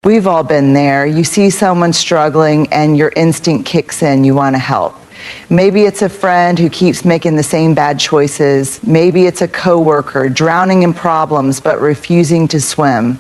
We've all been there. You see someone struggling and your instinct kicks in, you want to help. Maybe it's a friend who keeps making the same bad choices. Maybe it's a coworker drowning in problems but refusing to swim.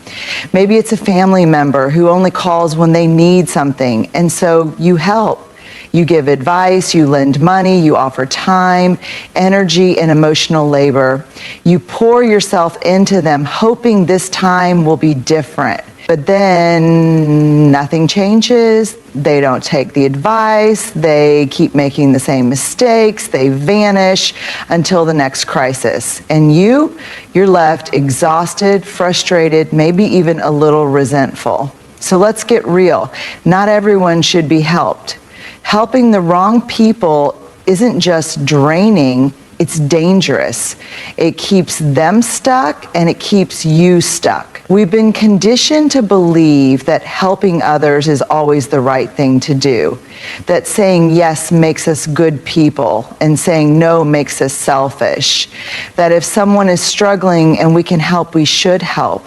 Maybe it's a family member who only calls when they need something, and so you help. You give advice, you lend money, you offer time, energy, and emotional labor. You pour yourself into them, hoping this time will be different. But then nothing changes. They don't take the advice. They keep making the same mistakes. They vanish until the next crisis. And you're left exhausted, frustrated, maybe even a little resentful. So let's get real. Not everyone should be helped. Helping the wrong people isn't just draining, it's dangerous. It keeps them stuck and it keeps you stuck. We've been conditioned to believe that helping others is always the right thing to do, that saying yes makes us good people and saying no makes us selfish, that if someone is struggling and we can help, we should help,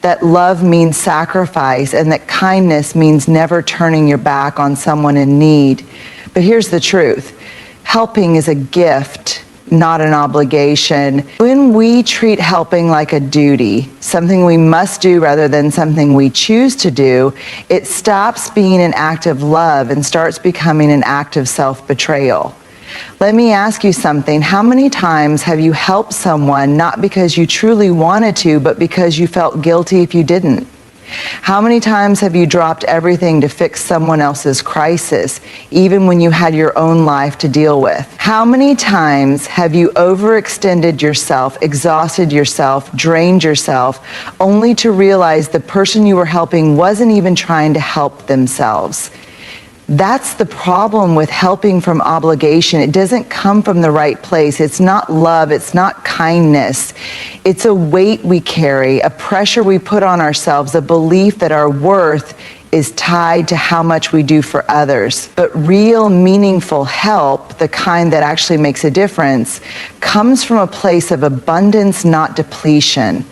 that love means sacrifice and that kindness means never turning your back on someone in need. But here's the truth. Helping is a gift, not an obligation. When we treat helping like a duty, something we must do rather than something we choose to do, it stops being an act of love and starts becoming an act of self-betrayal. Let me ask you something. How many times have you helped someone not because you truly wanted to, but because you felt guilty if you didn't? How many times have you dropped everything to fix someone else's crisis, even when you had your own life to deal with? How many times have you overextended yourself, exhausted yourself, drained yourself, only to realize the person you were helping wasn't even trying to help themselves? That's the problem with helping from obligation. It doesn't come from the right place. It's not love. It's not kindness. It's a weight we carry, a pressure we put on ourselves, a belief that our worth is tied to how much we do for others. But real, meaningful help, the kind that actually makes a difference, comes from a place of abundance, not depletion.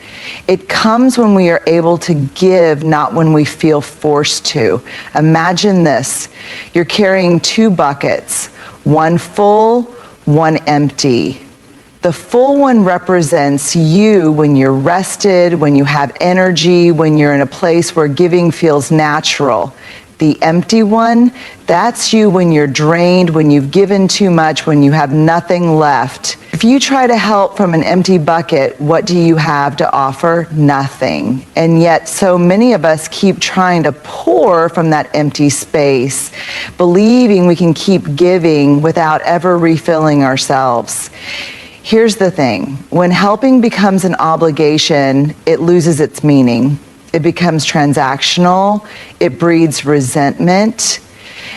It comes when we are able to give, not when we feel forced to. Imagine this. You're carrying two buckets, one full, one empty. The full one represents you when you're rested, when you have energy, when you're in a place where giving feels natural. The empty one, that's you when you're drained, when you've given too much, when you have nothing left. If you try to help from an empty bucket, what do you have to offer? Nothing. And yet so many of us keep trying to pour from that empty space, believing we can keep giving without ever refilling ourselves. Here's the thing. When helping becomes an obligation, it loses its meaning. It becomes transactional, it breeds resentment,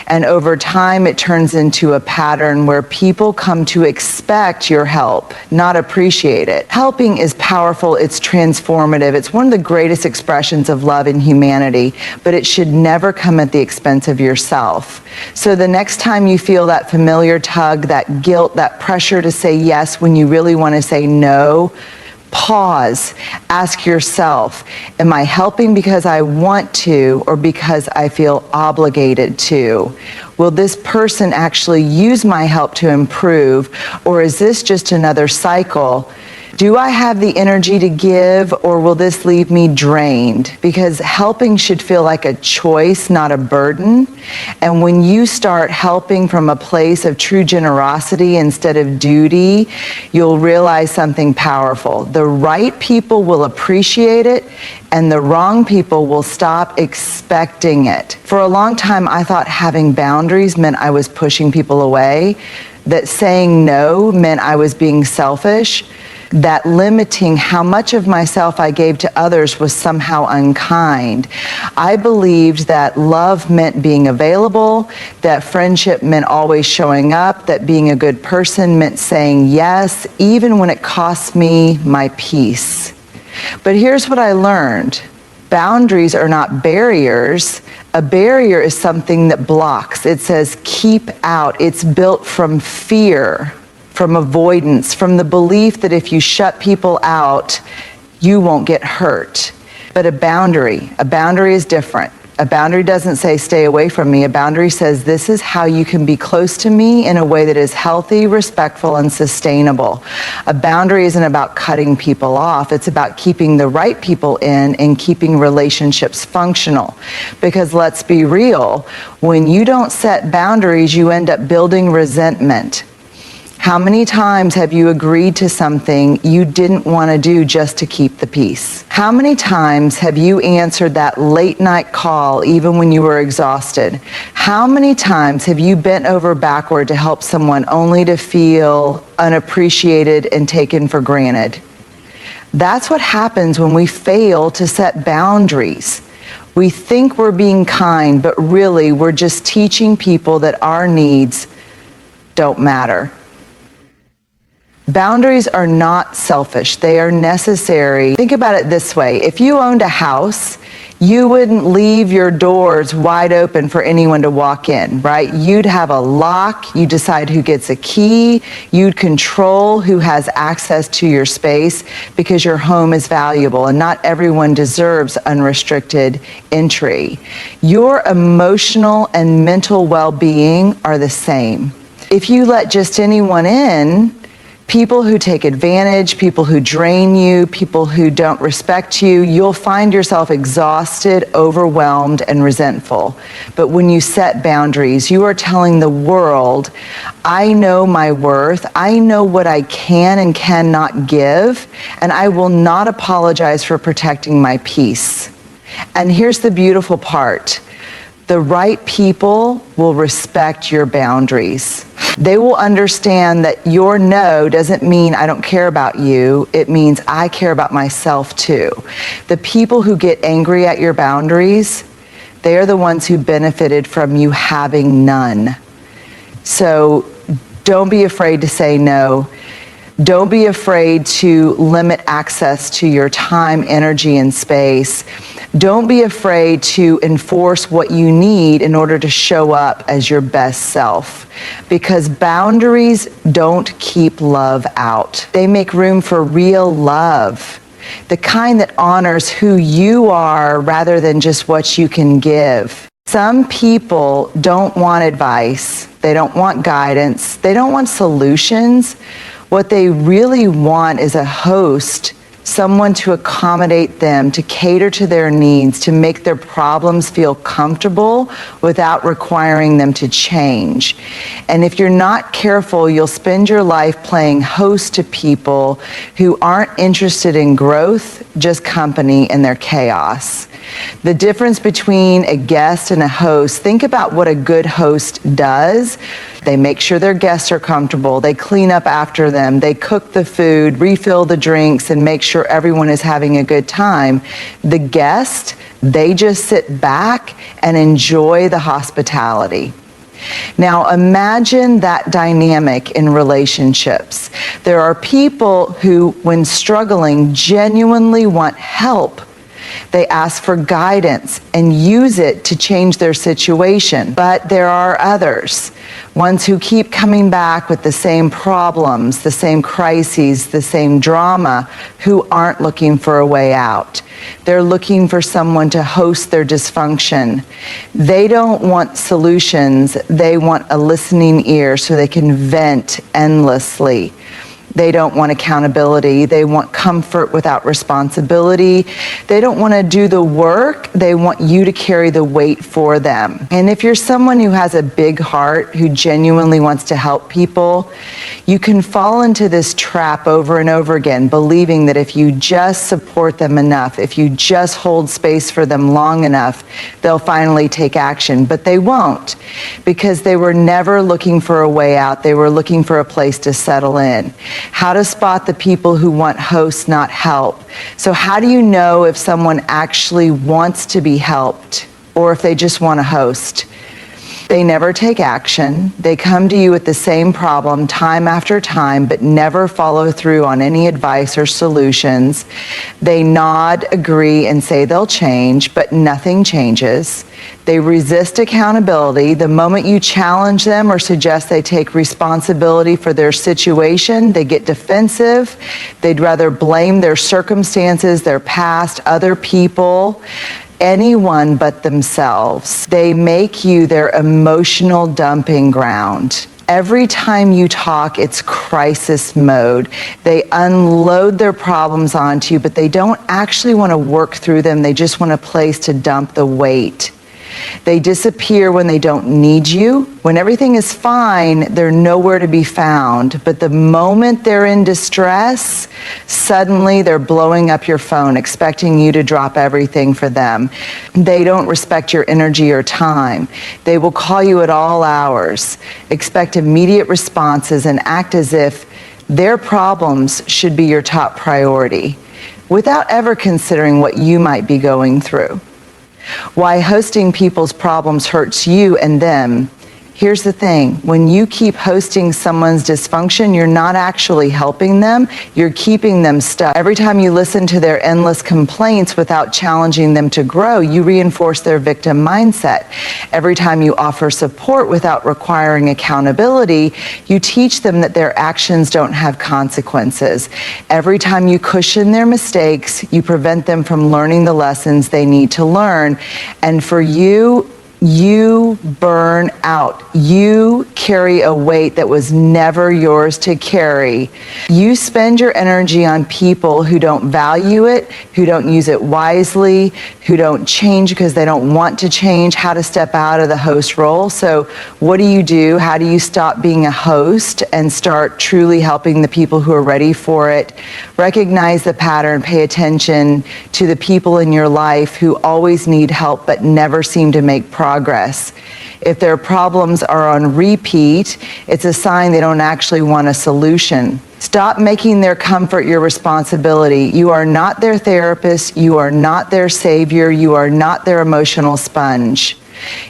and over time it turns into a pattern where people come to expect your help, not appreciate it. Helping is powerful, it's transformative, it's one of the greatest expressions of love in humanity, but it should never come at the expense of yourself. So the next time you feel that familiar tug, that guilt, that pressure to say yes when you really want to say no, pause, ask yourself, am I helping because I want to or because I feel obligated to? Will this person actually use my help to improve, or is this just another cycle? Do I have the energy to give, or will this leave me drained? Because helping should feel like a choice, not a burden. And when you start helping from a place of true generosity instead of duty, you'll realize something powerful. The right people will appreciate it, and the wrong people will stop expecting it. For a long time, I thought having boundaries meant I was pushing people away, that saying no meant I was being selfish, that limiting how much of myself I gave to others was somehow unkind. I believed that love meant being available, that friendship meant always showing up, that being a good person meant saying yes, even when it cost me my peace. But here's what I learned. Boundaries are not barriers. A barrier is something that blocks. It says keep out. It's built from fear, from avoidance, from the belief that if you shut people out, you won't get hurt. But a boundary is different. A boundary doesn't say stay away from me. A boundary says this is how you can be close to me in a way that is healthy, respectful, and sustainable. A boundary isn't about cutting people off. It's about keeping the right people in and keeping relationships functional. Because let's be real, when you don't set boundaries, you end up building resentment. How many times have you agreed to something you didn't want to do just to keep the peace? How many times have you answered that late night call even when you were exhausted? How many times have you bent over backward to help someone only to feel unappreciated and taken for granted? That's what happens when we fail to set boundaries. We think we're being kind, but really we're just teaching people that our needs don't matter. Boundaries are not selfish. They are necessary. Think about it this way. If you owned a house, you wouldn't leave your doors wide open for anyone to walk in, right? You'd have a lock. You decide who gets a key. You'd control who has access to your space because your home is valuable and not everyone deserves unrestricted entry. Your emotional and mental well-being are the same. If you let just anyone in, people who take advantage, people who drain you, people who don't respect you, you'll find yourself exhausted, overwhelmed, and resentful. But when you set boundaries, you are telling the world, I know my worth, I know what I can and cannot give, and I will not apologize for protecting my peace. And here's the beautiful part. The right people will respect your boundaries. They will understand that your no doesn't mean I don't care about you. It means I care about myself too. The people who get angry at your boundaries, they are the ones who benefited from you having none. So don't be afraid to say no. Don't be afraid to limit access to your time, energy, and space. Don't be afraid to enforce what you need in order to show up as your best self. Because boundaries don't keep love out. They make room for real love. The kind that honors who you are rather than just what you can give. Some people don't want advice. They don't want guidance. They don't want solutions. What they really want is a host, someone to accommodate them, to cater to their needs, to make their problems feel comfortable without requiring them to change. And if you're not careful, you'll spend your life playing host to people who aren't interested in growth, just company in their chaos. The difference between a guest and a host, think about what a good host does. They make sure their guests are comfortable. They clean up after them. They cook the food, refill the drinks, and make sure everyone is having a good time. The guest, they just sit back and enjoy the hospitality. Now imagine that dynamic in relationships. There are people who, when struggling, genuinely want help. They ask for guidance and use it to change their situation. But there are others, ones who keep coming back with the same problems, the same crises, the same drama, who aren't looking for a way out. They're looking for someone to host their dysfunction. They don't want solutions. They want a listening ear so they can vent endlessly. They don't want accountability. They want comfort without responsibility. They don't want to do the work. They want you to carry the weight for them. And if you're someone who has a big heart, who genuinely wants to help people, you can fall into this trap over and over again, believing that if you just support them enough, if you just hold space for them long enough, they'll finally take action. But they won't, because they were never looking for a way out. They were looking for a place to settle in. How to spot the people who want hosts, not help. So how do you know if someone actually wants to be helped or if they just want a host? They never take action. They come to you with the same problem time after time, but never follow through on any advice or solutions. They nod, agree, and say they'll change, but nothing changes. They resist accountability. The moment you challenge them or suggest they take responsibility for their situation, they get defensive. They'd rather blame their circumstances, their past, other people, anyone but themselves. They make you their emotional dumping ground. Every time you talk, it's crisis mode. They unload their problems onto you, but they don't actually want to work through them. They just want a place to dump the weight. They disappear when they don't need you. When everything is fine, they're nowhere to be found. But the moment they're in distress, suddenly they're blowing up your phone, expecting you to drop everything for them. They don't respect your energy or time. They will call you at all hours, expect immediate responses, and act as if their problems should be your top priority, without ever considering what you might be going through. Why hosting people's problems hurts you and them. Here's the thing, when you keep hosting someone's dysfunction, you're not actually helping them, you're keeping them stuck. Every time you listen to their endless complaints without challenging them to grow, you reinforce their victim mindset. Every time you offer support without requiring accountability, you teach them that their actions don't have consequences. Every time you cushion their mistakes, you prevent them from learning the lessons they need to learn. And for you burn out. You carry a weight that was never yours to carry. You spend your energy on people who don't value it, who don't use it wisely, who don't change because they don't want to change how to step out of the host role. So what do? How do you stop being a host and start truly helping the people who are ready for it? Recognize the pattern, pay attention to the people in your life who always need help but never seem to make progress. If their problems are on repeat, it's a sign they don't actually want a solution. Stop making their comfort your responsibility. You are not their therapist. You are not their savior. You are not their emotional sponge.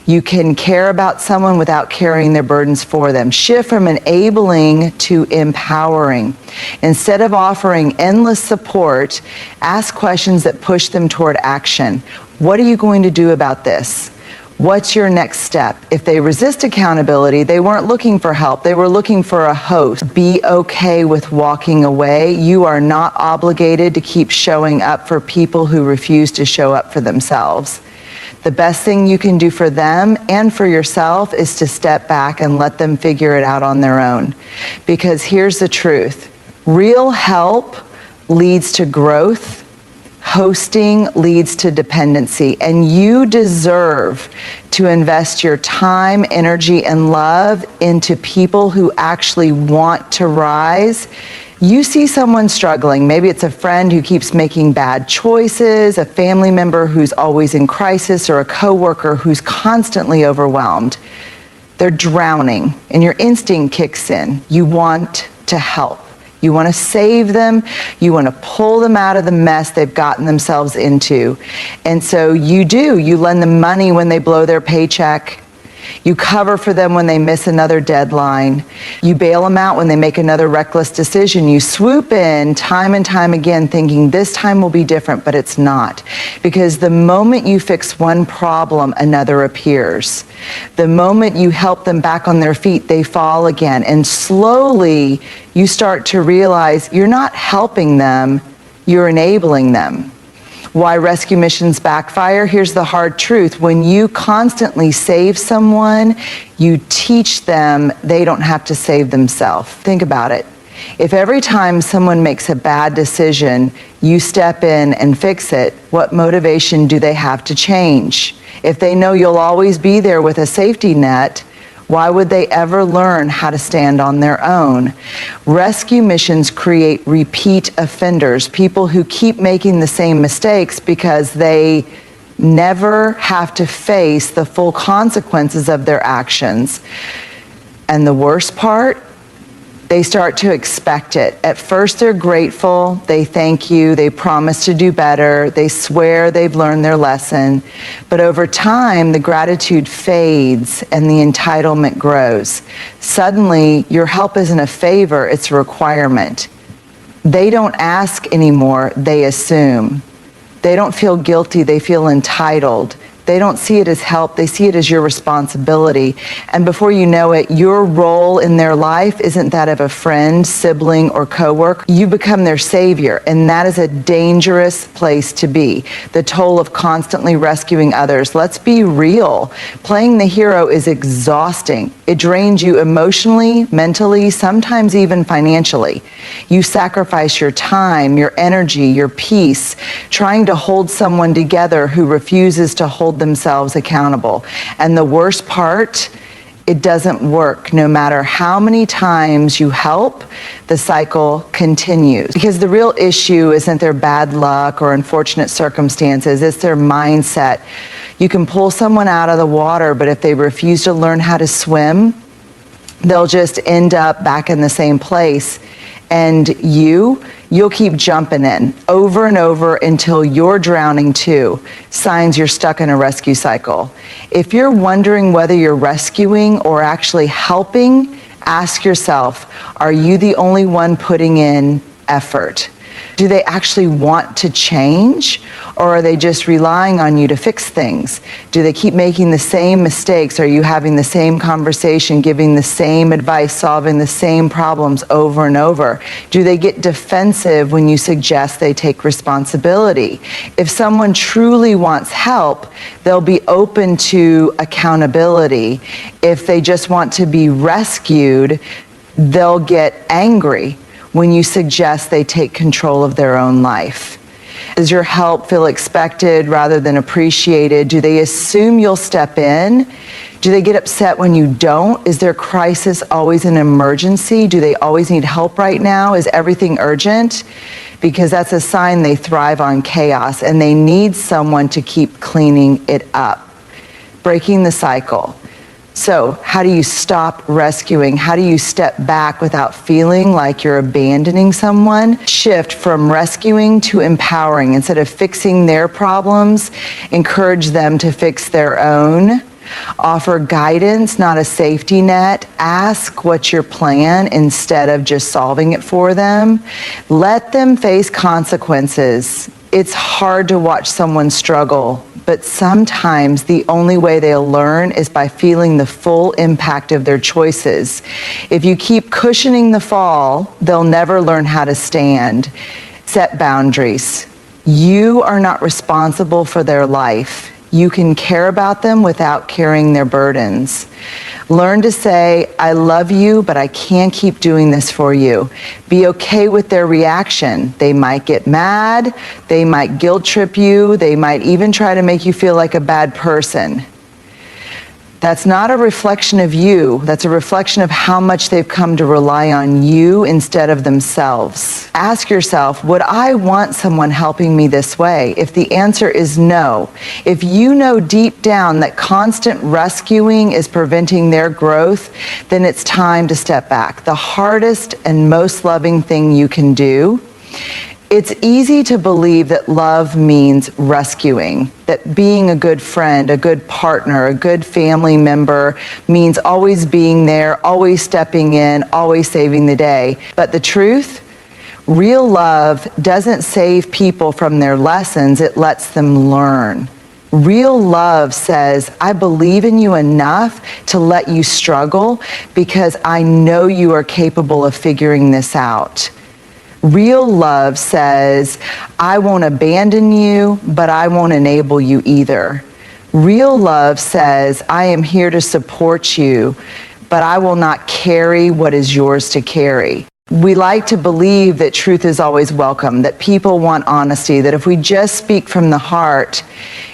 You can care about someone without carrying their burdens for them. Shift from enabling to empowering. Instead of offering endless support, ask questions that push them toward action. What are you going to do about this? What's your next step? If they resist accountability, they weren't looking for help. They were looking for a host. Be okay with walking away. You are not obligated to keep showing up for people who refuse to show up for themselves. The best thing you can do for them and for yourself is to step back and let them figure it out on their own. Because here's the truth. Real help leads to growth. Hosting leads to dependency, and you deserve to invest your time, energy, and love into people who actually want to rise. You see someone struggling. Maybe it's a friend who keeps making bad choices, a family member who's always in crisis, or a coworker who's constantly overwhelmed. They're drowning, and your instinct kicks in. You want to help. You want to save them. You want to pull them out of the mess they've gotten themselves into. And so you do. You lend them money when they blow their paycheck. You cover for them when they miss another deadline. You bail them out when they make another reckless decision. You swoop in time and time again thinking this time will be different, but it's not. Because the moment you fix one problem, another appears. The moment you help them back on their feet, they fall again. And slowly you start to realize you're not helping them, you're enabling them. Why rescue missions backfire? Here's the hard truth. When you constantly save someone, you teach them they don't have to save themselves. Think about it. If every time someone makes a bad decision, you step in and fix it, what motivation do they have to change? If they know you'll always be there with a safety net, why would they ever learn how to stand on their own? Rescue missions create repeat offenders, people who keep making the same mistakes because they never have to face the full consequences of their actions. And the worst part, They start to expect it. At first, they're grateful, they thank you, they promise to do better, they swear they've learned their lesson. But over time, the gratitude fades and the entitlement grows. Suddenly, your help isn't a favor, it's a requirement. They don't ask anymore, they assume. They don't feel guilty, they feel entitled. They don't see it as help, they see it as your responsibility. And before you know it, your role in their life isn't that of a friend, sibling, or coworker. You become their savior, and that is a dangerous place to be. The toll of constantly rescuing others. Let's be real. Playing the hero is exhausting. It drains you emotionally, mentally, sometimes even financially. You sacrifice your time, your energy, your peace, trying to hold someone together who refuses to hold themselves accountable. And the worst part, it doesn't work. No matter how many times you help, the cycle continues. Because the real issue isn't their bad luck or unfortunate circumstances, it's their mindset. You can pull someone out of the water, but if they refuse to learn how to swim, they'll just end up back in the same place. And you'll keep jumping in over and over until you're drowning too. Signs you're stuck in a rescue cycle. If you're wondering whether you're rescuing or actually helping, ask yourself, are you the only one putting in effort? Do they actually want to change, or are they just relying on you to fix things? Do they keep making the same mistakes? Are you having the same conversation, giving the same advice, solving the same problems over and over? Do they get defensive when you suggest they take responsibility? If someone truly wants help, they'll be open to accountability. If they just want to be rescued, they'll get angry when you suggest they take control of their own life. Does your help feel expected rather than appreciated? Do they assume you'll step in? Do they get upset when you don't? Is their crisis always an emergency? Do they always need help right now? Is everything urgent? Because that's a sign they thrive on chaos and they need someone to keep cleaning it up. Breaking the cycle. So how do you stop rescuing? How do you step back without feeling like you're abandoning someone? Shift from rescuing to empowering. Instead of fixing their problems, encourage them to fix their own. Offer guidance, not a safety net. Ask what's your plan instead of just solving it for them. Let them face consequences. It's hard to watch someone struggle, but sometimes the only way they'll learn is by feeling the full impact of their choices. If you keep cushioning the fall, they'll never learn how to stand. Set boundaries. You are not responsible for their life. You can care about them without carrying their burdens. Learn to say, I love you, but I can't keep doing this for you. Be okay with their reaction. They might get mad, they might guilt trip you, they might even try to make you feel like a bad person. That's not a reflection of you. That's a reflection of how much they've come to rely on you instead of themselves. Ask yourself, would I want someone helping me this way? If the answer is no, if you know deep down that constant rescuing is preventing their growth, then it's time to step back. The hardest and most loving thing you can do. It's easy to believe that love means rescuing, that being a good friend, a good partner, a good family member means always being there, always stepping in, always saving the day. But the truth, real love doesn't save people from their lessons, it lets them learn. Real love says, I believe in you enough to let you struggle because I know you are capable of figuring this out. Real love says, I won't abandon you, but I won't enable you either. Real love says, I am here to support you, but I will not carry what is yours to carry. We like to believe that truth is always welcome, that people want honesty, that if we just speak from the heart,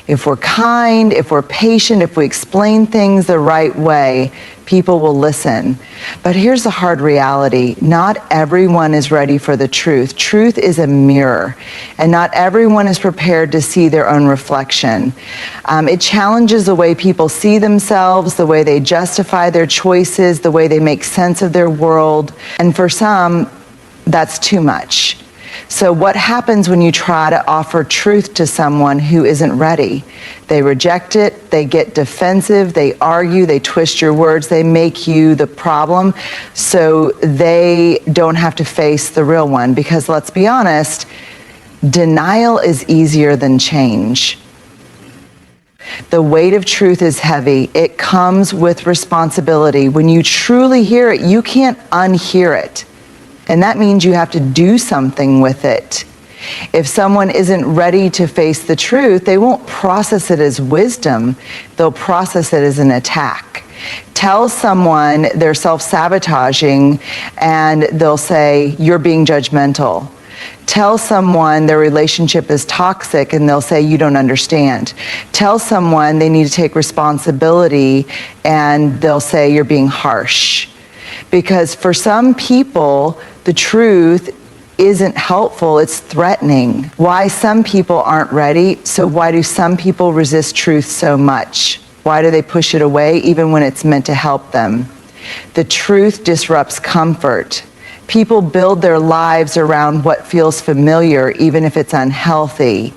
If we're kind, if we're patient, if we explain things the right way, people will listen. But here's the hard reality. Not everyone is ready for the truth. Truth is a mirror, and not everyone is prepared to see their own reflection. It challenges the way people see themselves, the way they justify their choices, the way they make sense of their world. And for some, that's too much. So what happens when you try to offer truth to someone who isn't ready? They reject it, they get defensive, they argue, they twist your words, they make you the problem so they don't have to face the real one. Because let's be honest, denial is easier than change. The weight of truth is heavy. It comes with responsibility. When you truly hear it, you can't unhear it. And that means you have to do something with it. If someone isn't ready to face the truth, they won't process it as wisdom. They'll process it as an attack. Tell someone they're self-sabotaging and they'll say, you're being judgmental. Tell someone their relationship is toxic and they'll say, you don't understand. Tell someone they need to take responsibility and they'll say, you're being harsh. Because for some people, the truth isn't helpful, it's threatening. Why some people aren't ready, so why do some people resist truth so much? Why do they push it away even when it's meant to help them? The truth disrupts comfort. People build their lives around what feels familiar, even if it's unhealthy.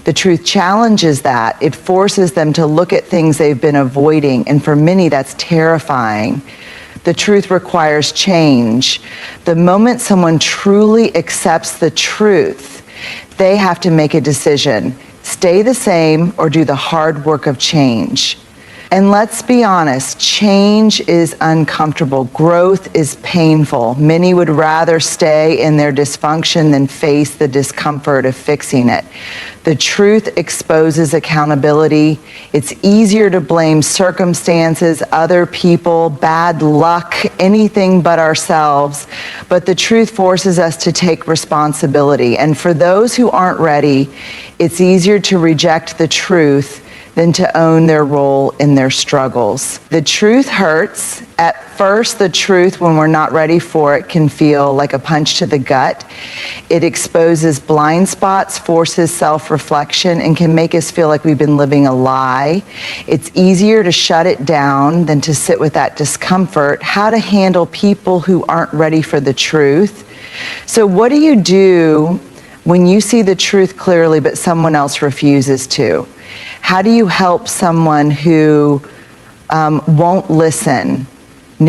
The truth challenges that. It forces them to look at things they've been avoiding, and for many, that's terrifying. The truth requires change. The moment someone truly accepts the truth, they have to make a decision. Stay the same or do the hard work of change. And let's be honest, change is uncomfortable. Growth is painful. Many would rather stay in their dysfunction than face the discomfort of fixing it. The truth exposes accountability. It's easier to blame circumstances, other people, bad luck, anything but ourselves. But the truth forces us to take responsibility. And for those who aren't ready, it's easier to reject the truth than to own their role in their struggles. The truth hurts. At first, the truth, when we're not ready for it, can feel like a punch to the gut. It exposes blind spots, forces self-reflection, and can make us feel like we've been living a lie. It's easier to shut it down than to sit with that discomfort. How to handle people who aren't ready for the truth. So what do you do when you see the truth clearly, but someone else refuses to? How do you help someone who won't listen?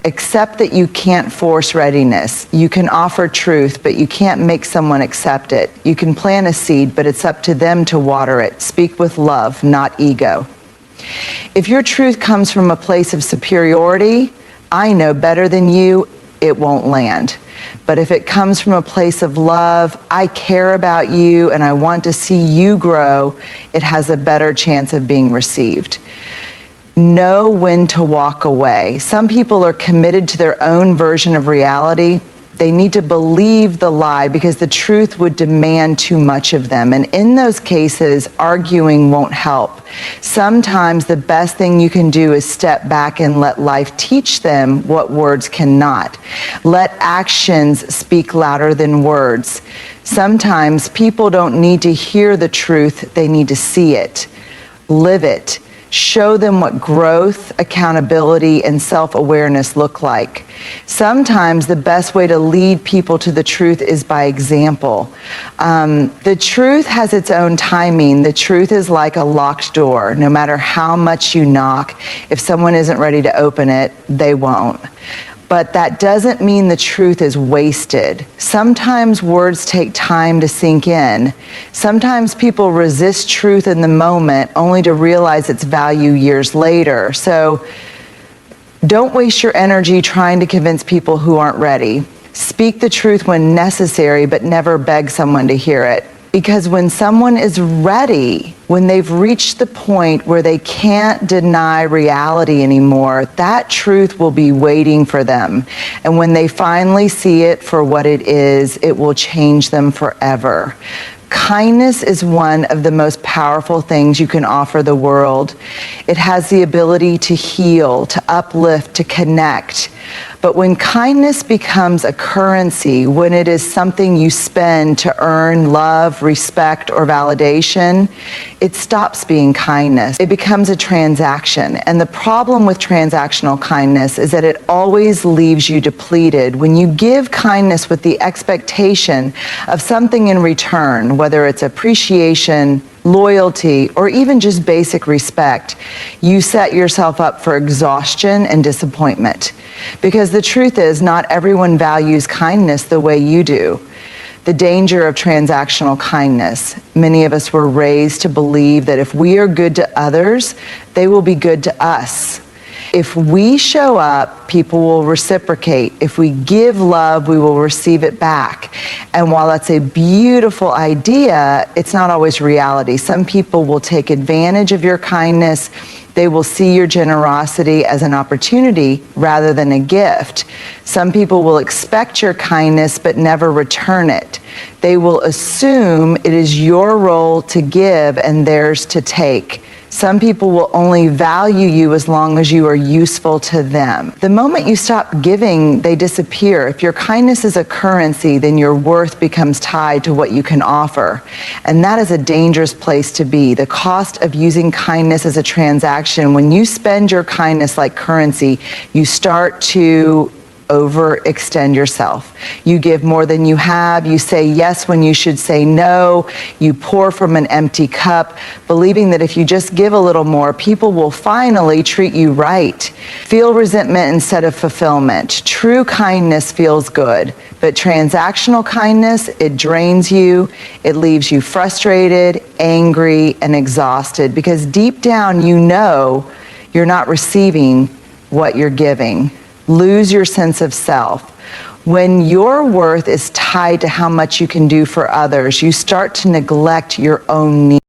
Accept that you can't force readiness. You can offer truth, but you can't make someone accept it. You can plant a seed, but it's up to them to water it. Speak with love, not ego. If your truth comes from a place of superiority, I know better than you, it won't land. But if it comes from a place of love, I care about you and I want to see you grow, it has a better chance of being received. Know when to walk away. Some people are committed to their own version of reality. They need to believe the lie because the truth would demand too much of them. And in those cases, arguing won't help. Sometimes the best thing you can do is step back and let life teach them what words cannot. Let actions speak louder than words. Sometimes people don't need to hear the truth, they need to see it, live it. Show them what growth, accountability, and self-awareness look like. Sometimes the best way to lead people to the truth is by example. The truth has its own timing. The truth is like a locked door. No matter how much you knock, if someone isn't ready to open it, they won't. But that doesn't mean the truth is wasted. Sometimes words take time to sink in. Sometimes people resist truth in the moment only to realize its value years later. So don't waste your energy trying to convince people who aren't ready. Speak the truth when necessary, but never beg someone to hear it. Because when someone is ready, when they've reached the point where they can't deny reality anymore, that truth will be waiting for them. And when they finally see it for what it is, it will change them forever. Kindness is one of the most powerful things you can offer the world. It has the ability to heal, to uplift, to connect. But when kindness becomes a currency, when it is something you spend to earn love, respect, or validation, it stops being kindness. It becomes a transaction. And the problem with transactional kindness is that it always leaves you depleted. When you give kindness with the expectation of something in return, whether it's appreciation, loyalty, or even just basic respect, you set yourself up for exhaustion and disappointment. Because the truth is, not everyone values kindness the way you do. The danger of transactional kindness. Many of us were raised to believe that if we are good to others, they will be good to us. If we show up, people will reciprocate. If we give love, we will receive it back. And while that's a beautiful idea, it's not always reality. Some people will take advantage of your kindness. They will see your generosity as an opportunity rather than a gift. Some people will expect your kindness but never return it. They will assume it is your role to give and theirs to take. Some people will only value you as long as you are useful to them. The moment you stop giving, they disappear. If your kindness is a currency, then your worth becomes tied to what you can offer. And that is a dangerous place to be. The cost of using kindness as a transaction, when you spend your kindness like currency, you start to overextend yourself. You give more than you have. You say yes when you should say no. You pour from an empty cup, believing that if you just give a little more, people will finally treat you right. Feel resentment instead of fulfillment. True kindness feels good, but transactional kindness, it drains you. It leaves you frustrated, angry, and exhausted because deep down you know you're not receiving what you're giving. Lose your sense of self. When your worth is tied to how much you can do for others, you start to neglect your own needs.